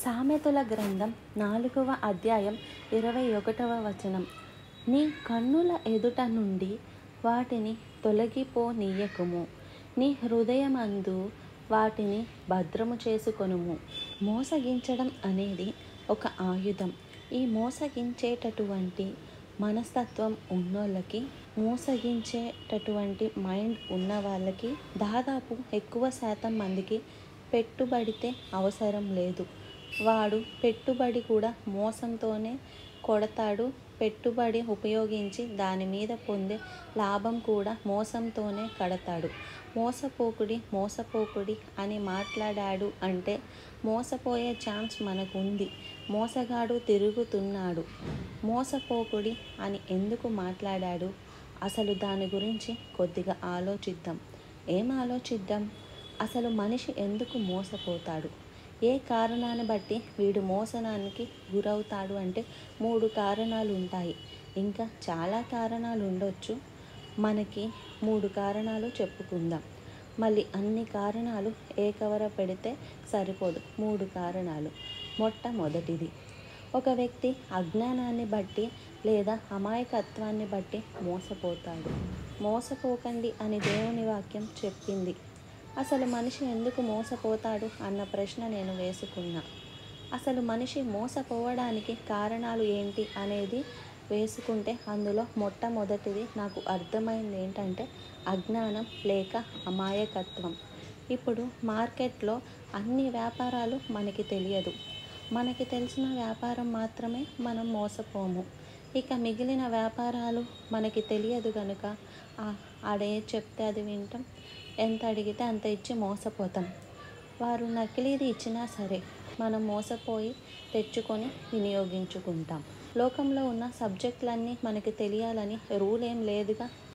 సామెతల గ్రంథం 4వ అధ్యాయం 21వ వచనం. నీ కన్నుల ఎదుట నుండి వాటిని తొలగిపోనీయకుము, నీ హృదయమందు వాటిని భద్రము చేసుకొనుము. మోసగించడం అనేది ఒక ఆయుధం. ఈ మోసగించేటటువంటి మనస్తత్వం ఉన్నోళ్ళకి, మోసగించేటటువంటి మైండ్ ఉన్న వాళ్ళకి దాదాపు ఎక్కువ శాతం మందికి పెట్టుబడితే అవసరం లేదు. వాడు పెట్టుబడి కూడా మోసంతోనే కొడతాడు. పెట్టుబడి ఉపయోగించి దాని మీద పొందే లాభం కూడా మోసంతోనే కడతాడు. మోసపోకుడి అని మాట్లాడాడు అంటే మోసపోయే ఛాన్స్ మనకు ఉంది. మోసగాడు తిరుగుతున్నాడు. మోసపోకుడి అని ఎందుకు మాట్లాడాడు? అసలు దాని గురించి కొద్దిగా ఆలోచిద్దాం. ఏం ఆలోచిద్దాం? అసలు మనిషి ఎందుకు మోసపోతాడు? ఏ కారణాన్ని బట్టి వీడు మోసనానికి గురవుతాడు అంటే 3 కారణాలు ఉంటాయి. ఇంకా చాలా కారణాలు ఉండొచ్చు. మనకి 3 కారణాలు చెప్పుకుందాం. మళ్ళీ అన్ని కారణాలు ఏకవర పెడితే సరిపోదు. 3 కారణాలు. మొట్టమొదటిది, ఒక వ్యక్తి అజ్ఞానాన్ని బట్టి లేదా అమాయకత్వాన్ని బట్టి మోసపోతాడు. మోసపోకండి అని దేవుని వాక్యం చెప్పింది. అసలు మనిషి ఎందుకు మోసపోతాడు అన్న ప్రశ్న నేను వేసుకున్నా. అసలు మనిషి మోసపోవడానికి కారణాలు ఏంటి అనేది వేసుకుంటే అందులో మొట్టమొదటిది నాకు అర్థమైంది ఏంటంటే అజ్ఞానం లేక అమాయకత్వం. ఇప్పుడు మార్కెట్లో అన్ని వ్యాపారాలు మనకి తెలియదు. మనకి తెలిసిన వ్యాపారం మాత్రమే మనం మోసపోము. ఇక మిగిలిన వ్యాపారాలు మనకి తెలియదు కనుక ఆడే చెప్తే అది వింటాం, ఎంత అడిగితే అంత ఇచ్చి మోసపోతాం. వారు నకిలీది ఇచ్చినా సరే మనం మోసపోయి తెచ్చుకొని వినియోగించుకుంటాం. లోకంలో ఉన్న సబ్జెక్టులన్నీ మనకి తెలియాలని రూల్ ఏం లేదుగా.